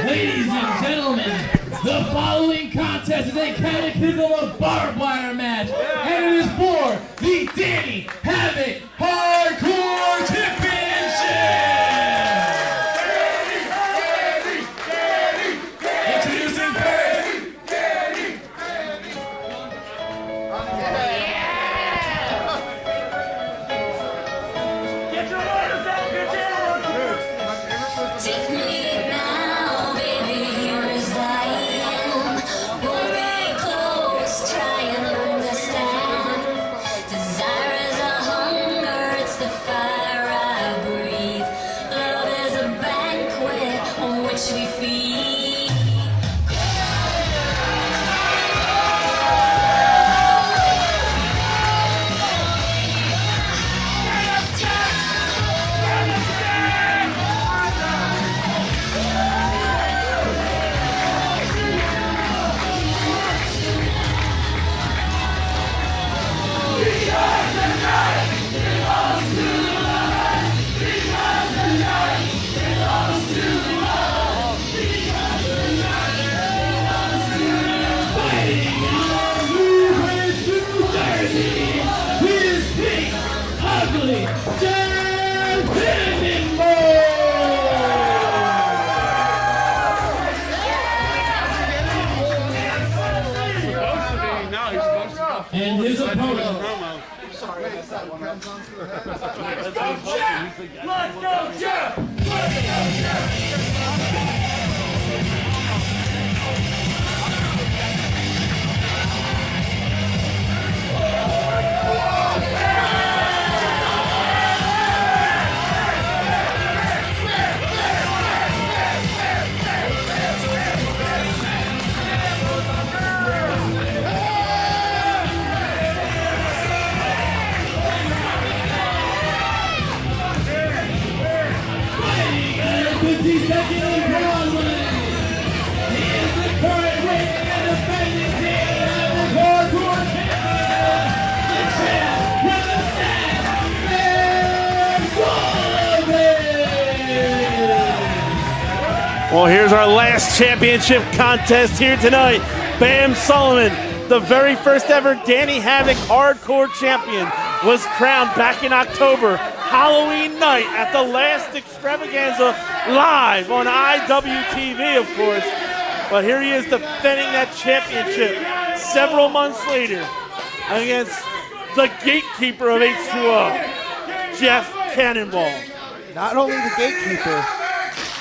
Ladies and gentlemen, the following contest is a catechism of barbed wire match, and it is for the Danny Havoc Hardcore Championship! Introducing first, Get your orders out, bitches! Take me now, baby, here as I am. Hold me close, try and understand. Desire is a hunger, it's the fire I breathe. Love is a banquet on which we feed. and his opponent. Let's go, Jeff! Let's go, Jeff! Well, here's our last championship contest here tonight. Bam Sullivan, the very first ever Danny Havoc Hardcore Champion, was crowned back in October, Halloween night at the last extravaganza live on IWTV, of course. But here he is defending that championship several months later against the gatekeeper of H2O, Jeff Cannonball. Not only the gatekeeper,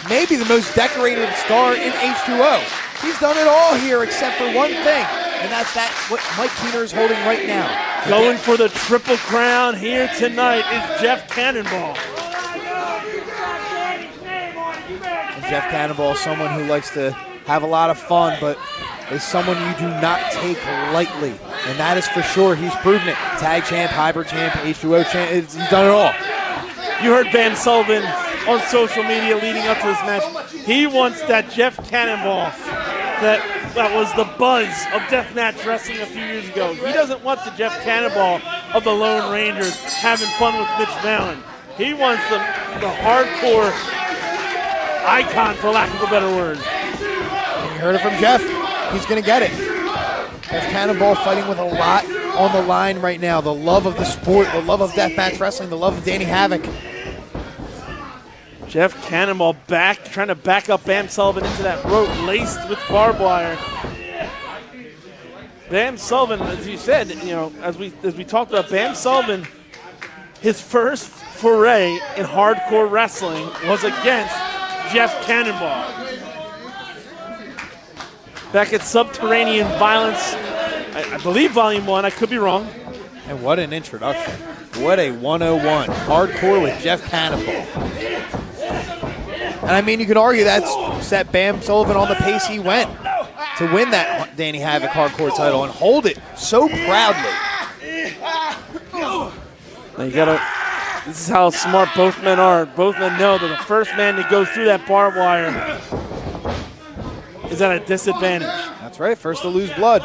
maybe the most decorated star in H2O. He's done it all here except for one thing, and that's what Mike Keener is holding right now. Going for the triple crown here tonight is Jeff Cannonball. And Jeff Cannonball is someone who likes to have a lot of fun, but is someone you do not take lightly. And that is for sure. He's proven it. Tag champ, hybrid champ, H2O champ. He's done it all. You heard Bam Sullivan on social media leading up to this match. He wants that Jeff Cannonball that was the buzz of Deathmatch Wrestling a few years ago. He doesn't want the Jeff Cannonball of the Lone Rangers having fun with Mitch Vallon. He wants the hardcore icon, for lack of a better word. And you heard it from Jeff. He's going to get it. Jeff Cannonball fighting with a lot on the line right now. The love of the sport, the love of Deathmatch Wrestling, the love of Danny Havoc. Jeff Cannonball trying to back up Bam Sullivan into that rope laced with barbed wire. Bam Sullivan, as you said, as we talked about, Bam Sullivan, his first foray in hardcore wrestling was against Jeff Cannonball. Back at Subterranean Violence, I believe Volume 1, I could be wrong. And what an introduction. What a 101. Hardcore with Jeff Cannonball. And I mean, you could argue that's set Bam Sullivan on the pace he went to win that Danny Havoc Hardcore title and hold it so proudly. Now this is how smart both men are. Both men know that the first man that goes through that barbed wire is at a disadvantage. That's right, first to lose blood.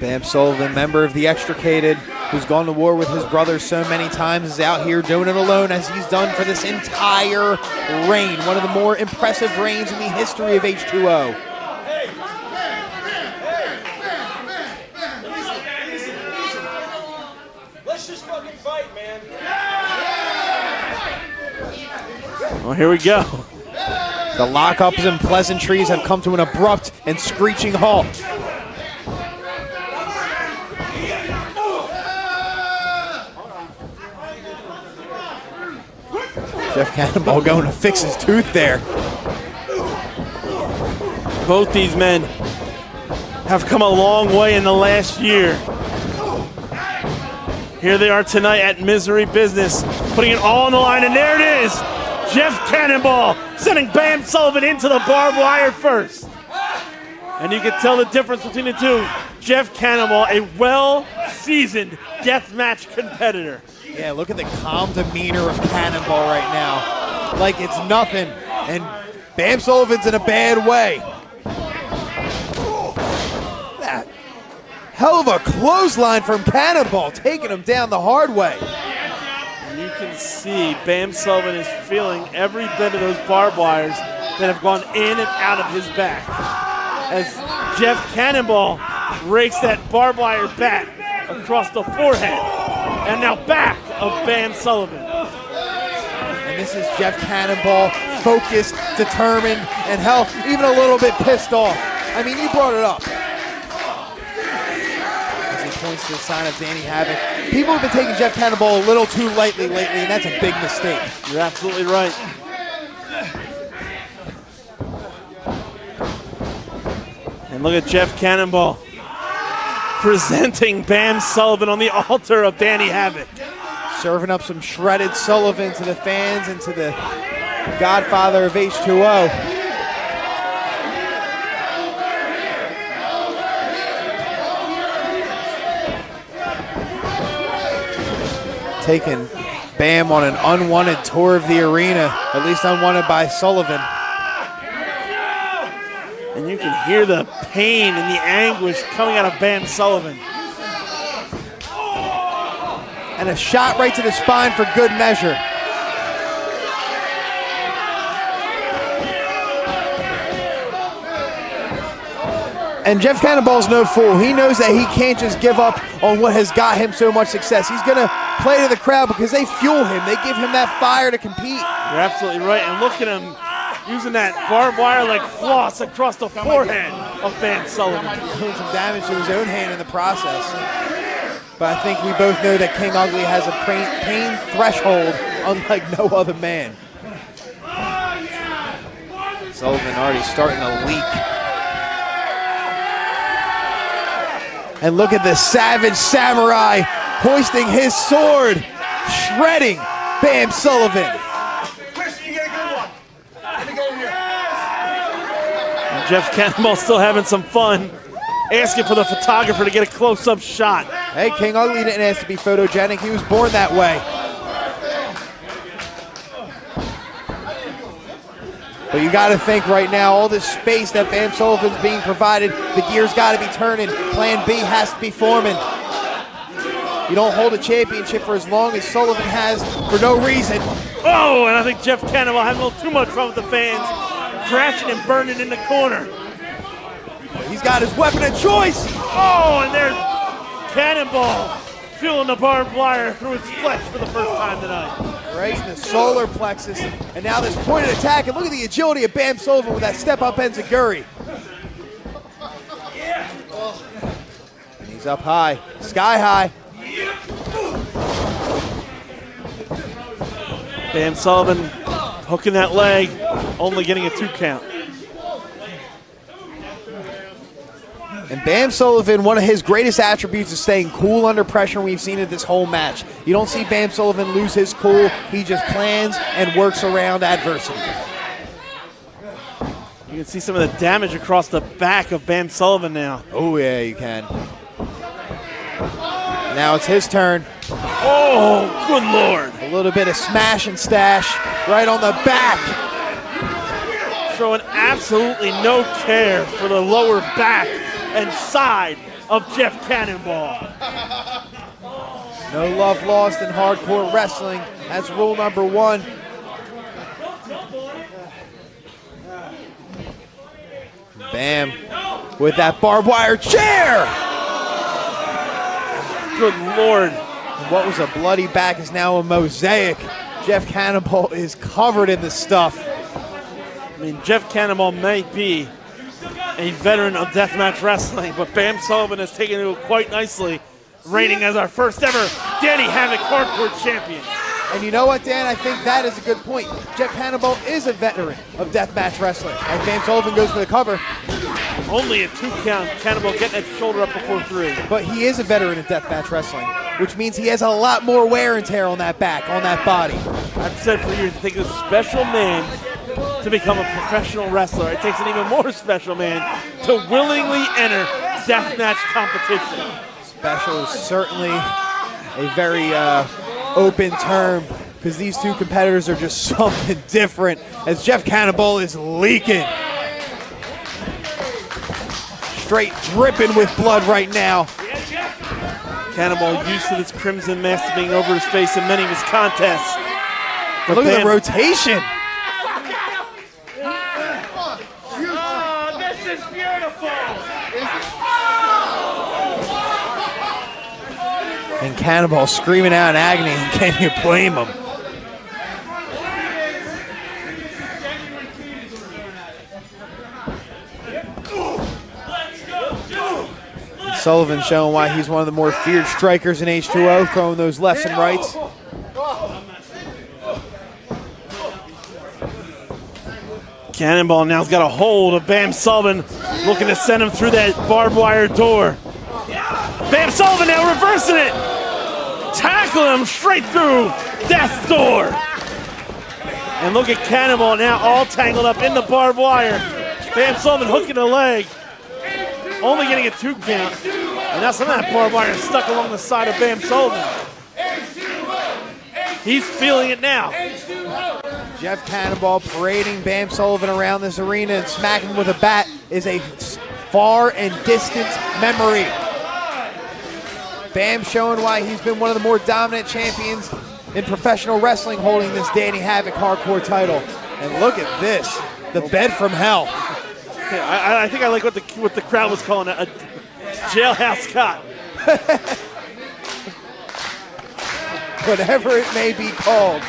Bam Sullivan, member of the Extricated, who's gone to war with his brother so many times, is out here doing it alone as he's done for this entire reign. One of the more impressive reigns in the history of H2O. Let's just fucking fight, man. Well, here we go. The lockups and pleasantries have come to an abrupt and screeching halt. Jeff Cannonball going to fix his tooth there. Both these men have come a long way in the last year. Here they are tonight at Misery Business, putting it all on the line, and there it is. Jeff Cannonball sending Bam Sullivan into the barbed wire first. And you can tell the difference between the two. Jeff Cannonball, a well-seasoned deathmatch competitor. Yeah, look at the calm demeanor of Cannonball right now. Like it's nothing. And Bam Sullivan's in a bad way. That hell of a clothesline from Cannonball, taking him down the hard way. You can see Bam Sullivan is feeling every bit of those barbed wires that have gone in and out of his back. As Jeff Cannonball rakes that barbed wire bat across the forehead and now back of Bam Sullivan. And this is Jeff Cannonball, focused, determined, and hell, even a little bit pissed off. I mean, you brought it up. As he points to the sign of Danny Havoc. People have been taking Jeff Cannonball a little too lightly lately, and that's a big mistake. You're absolutely right. And look at Jeff Cannonball presenting Bam Sullivan on the altar of Danny Havoc. Serving up some shredded Sullivan to the fans and to the godfather of H2O. Taking Bam on an unwanted tour of the arena, at least unwanted by Sullivan. And you can hear the pain and the anguish coming out of Bam Sullivan. And a shot right to the spine for good measure. And Jeff Cannonball's no fool. He knows that he can't just give up on what has got him so much success. He's going to play to the crowd because they fuel him. They give him that fire to compete. You're absolutely right. And look at him using that barbed wire like floss across the forehead of Bam Sullivan. Doing some damage to his own hand in the process. But I think we both know that King Ugly has a pain threshold unlike no other man. Sullivan already starting to leak. And look at the Savage Samurai hoisting his sword, shredding Bam Sullivan. Christian, you get a good one. Let me go over here. And Jeff Cannonball still having some fun, asking for the photographer to get a close-up shot. Hey, King Ugly didn't ask to be photogenic. He was born that way. But you got to think right now, all this space that Bam Sullivan's being provided, the gear's got to be turning. Plan B has to be forming. You don't hold a championship for as long as Sullivan has for no reason. Oh, and I think Jeff Cannonball having a little too much fun with the fans, crashing and burning in the corner. He's got his weapon of choice. Oh, and there's Cannonball feeling the barbed wire through his flesh for the first time tonight. Right in the solar plexus. And now this pointed attack. And look at the agility of Bam Sullivan with that step-up enziguri. And he's up high, sky high. Bam Sullivan hooking that leg, only getting a 2 count. And Bam Sullivan, one of his greatest attributes is staying cool under pressure, and we've seen it this whole match. You don't see Bam Sullivan lose his cool. He just plans and works around adversity. You can see some of the damage across the back of Bam Sullivan now. Oh, yeah, you can. Now it's his turn. Oh, good Lord. A little bit of smash and stash right on the back. Showing absolutely no care for the lower back and side of Jeff Cannonball. No love lost in hardcore wrestling. That's rule number 1. Bam, with that barbed wire chair. Good Lord. What was a bloody back is now a mosaic. Jeff Cannonball is covered in the stuff. I mean, Jeff Cannonball may be a veteran of deathmatch wrestling, but Bam Sullivan has taken it quite nicely, reigning as our first ever Danny Havoc Hardcore Champion. And you know what, Dan? I think that is a good point. Jeff Cannonball is a veteran of deathmatch wrestling. As Bam Sullivan goes for the cover. Only a 2 count. Cannonball getting that shoulder up before 3. But he is a veteran of deathmatch wrestling, which means he has a lot more wear and tear on that back, on that body. I've said for years, it takes a special man to become a professional wrestler. It takes an even more special man to willingly enter deathmatch competition. Special is certainly a very open term, because these two competitors are just something different, as Jeff Cannonball is leaking. Straight dripping with blood right now. Cannonball used to this crimson mask being over his face in many of his contests. But look at the rotation. Oh, this is beautiful. And Cannonball screaming out in agony, and can you blame him? Sullivan showing why he's one of the more feared strikers in H2O, throwing those lefts and rights. Cannonball now's got a hold of Bam Sullivan, looking to send him through that barbed wire door. Bam Sullivan now reversing it. Tackling him straight through death's door. And look at Cannonball now all tangled up in the barbed wire. Bam Sullivan hooking the leg. Only getting a 2 count. And now some of that barbed wire is stuck along the side of Bam Sullivan. He's feeling it now. Jeff Cannonball parading Bam Sullivan around this arena and smacking with a bat is a far and distant memory. Bam showing why he's been one of the more dominant champions in professional wrestling, holding this Danny Havoc hardcore title. And look at this, the bed from hell. Yeah, I think I like what the crowd was calling a jailhouse cot. Whatever it may be called,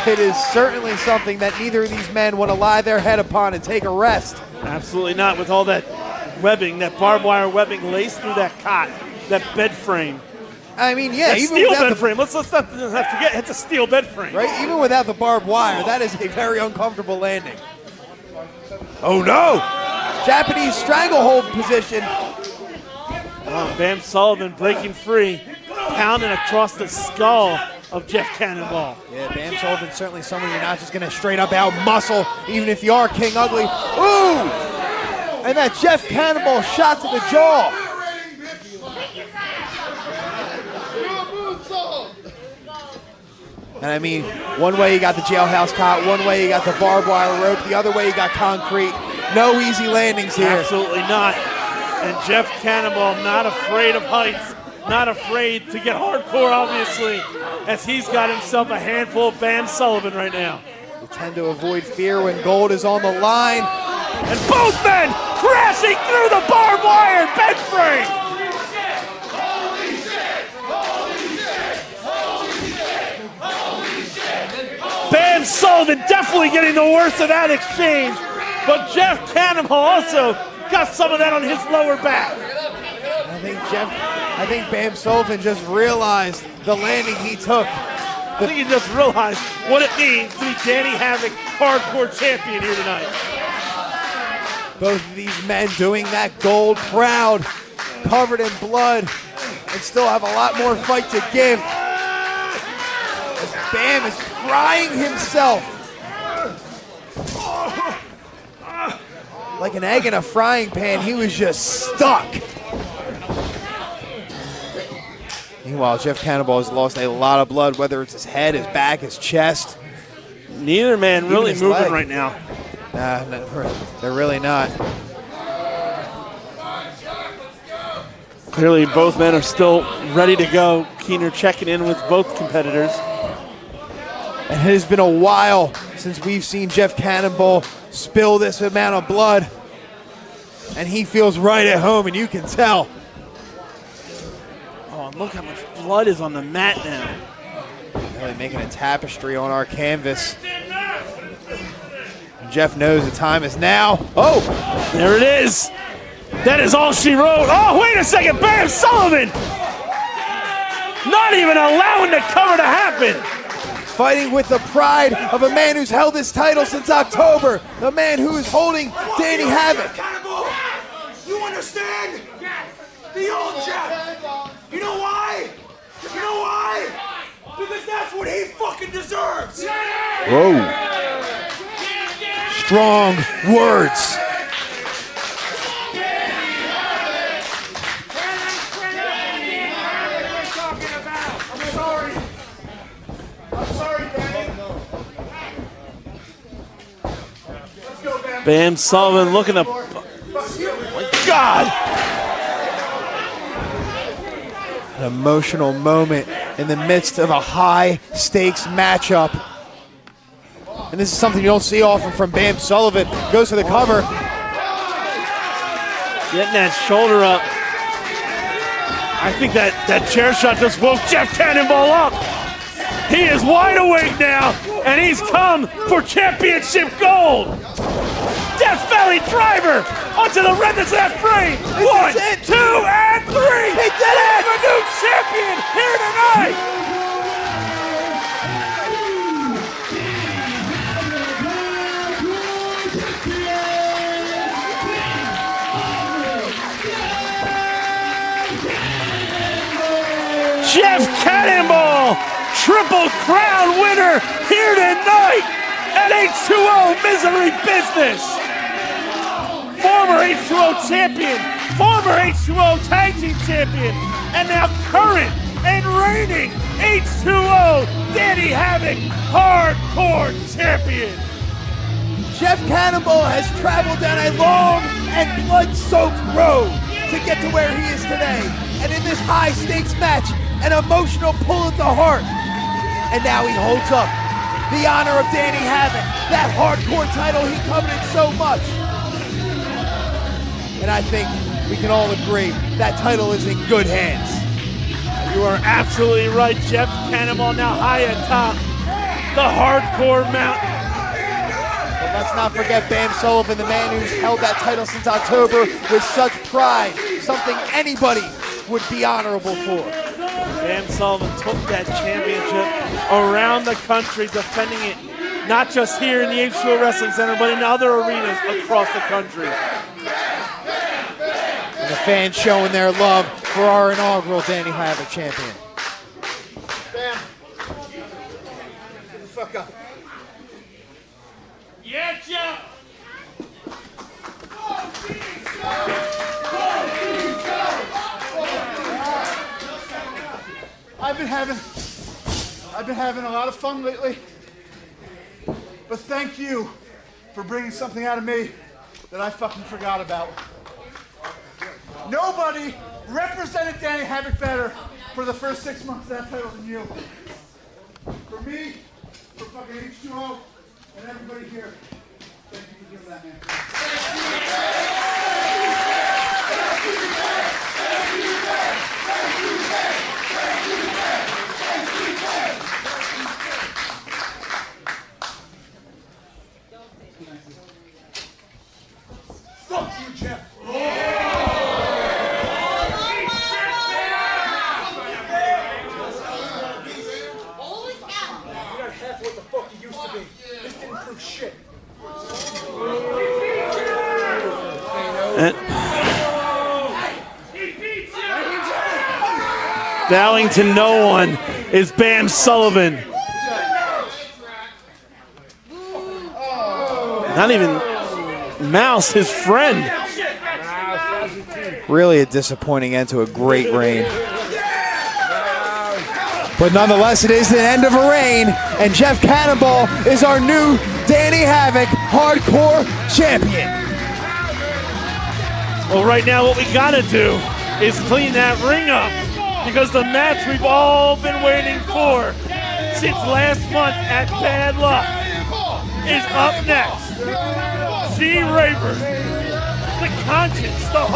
it is certainly something that neither of these men want to lie their head upon and take a rest. Absolutely not, with all that webbing, that barbed wire webbing laced through that cot, that bed frame. I mean, yeah, that even steel without bed frame. Let's not forget it's a steel bed frame. Right, even without the barbed wire, that is a very uncomfortable landing. Oh no! Japanese stranglehold position. Bam Sullivan breaking free, pounding across the skull of Jeff Cannonball. Yeah, Bam Sullivan certainly someone you're not just going to straight up out muscle, even if you are King Ugly. Ooh! And that Jeff Cannonball shot to the jaw. And I mean, one way you got the jailhouse cot, one way you got the barbed wire rope, the other way you got concrete. No easy landings here. Absolutely not. And Jeff Cannonball not afraid of heights, not afraid to get hardcore, obviously, as he's got himself a handful of Bam Sullivan right now. You tend to avoid fear when gold is on the line. And both men crashing through the barbed wire bed frame. Bam Sullivan definitely getting the worst of that exchange, but Jeff Cannonball also got some of that on his lower back. I think Bam Sullivan just realized the landing he took. I think he just realized what it means to be Danny Havoc hardcore champion here tonight. Both of these men doing that gold proud, covered in blood, and still have a lot more fight to give. As Bam is frying himself like an egg in a frying pan. He was just stuck. Meanwhile, Jeff Cannonball has lost a lot of blood, whether it's his head, his back, his chest. Neither man really moving leg. right now. Nah, they're really not. Clearly, both men are still ready to go. Keener checking in with both competitors. And it has been a while since we've seen Jeff Cannonball spill this amount of blood. And he feels right at home, and you can tell. Oh, look how much blood is on the mat now. Really making a tapestry on our canvas. Jeff knows the time is now. Oh! There it is. That is all she wrote. Oh, wait a second. Bam Sullivan. Not even allowing the cover to happen. Fighting with the pride of a man who's held this title since October. The man who is holding Danny Havoc. Cannonball, you understand? The old Jeff. You know why? You know why? Because that's what he fucking deserves. Whoa. Strong words. Bam Sullivan looking up. Oh my God! An emotional moment in the midst of a high-stakes matchup. And this is something you don't see often from Bam Sullivan. Goes for the cover. Getting that shoulder up. I think that chair shot just woke Jeff Cannonball up. He is wide awake now, and he's come for championship gold. Death Valley driver onto the redness of that frame. 1, 2, and 3. He did it! A new champion here tonight. Jeff Cannonball, Triple Crown winner here tonight at H2O Misery Business. Former H2O champion, former H2O tag team champion, and now current and reigning H2O Danny Havoc hardcore champion. Jeff Cannonball has traveled down a long and blood-soaked road to get to where he is today. And in this high-stakes match, an emotional pull at the heart. And now he holds up the honor of Danny Havoc, that hardcore title he coveted so much. And I think we can all agree that title is in good hands. You are absolutely right. Jeff Cannonball now high atop the hardcore mountain. But let's not forget Bam Sullivan, the man who's held that title since October with such pride, something anybody would be honorable for. Bam Sullivan took that championship around the country, defending it not just here in the H2O Wrestling Center, but in other arenas across the country. And the fans showing their love for our inaugural Danny Havoc champion. Bam. Get the fuck up. Yeah, Jeff. I've been having a lot of fun lately. But thank you for bringing something out of me that I fucking forgot about. Nobody represented Danny Havoc better for the first 6 months of that title than you. For me, for fucking H2O, and everybody here. Thank you for doing that, man. Fuck you, Jeff. You're not half what the fuck you used to be. This didn't prove shit. Bowing to no one is Bam Sullivan. Not even Mouse, his friend. Really a disappointing end to a great reign. But nonetheless, it is the end of a reign, and Jeff Cannonball is our new Danny Havoc Hardcore Champion. Well, right now what we gotta do is clean that ring up, because the match we've all been waiting for since last month at Bad Luck is up next. G. Raver, the conscience, the heart.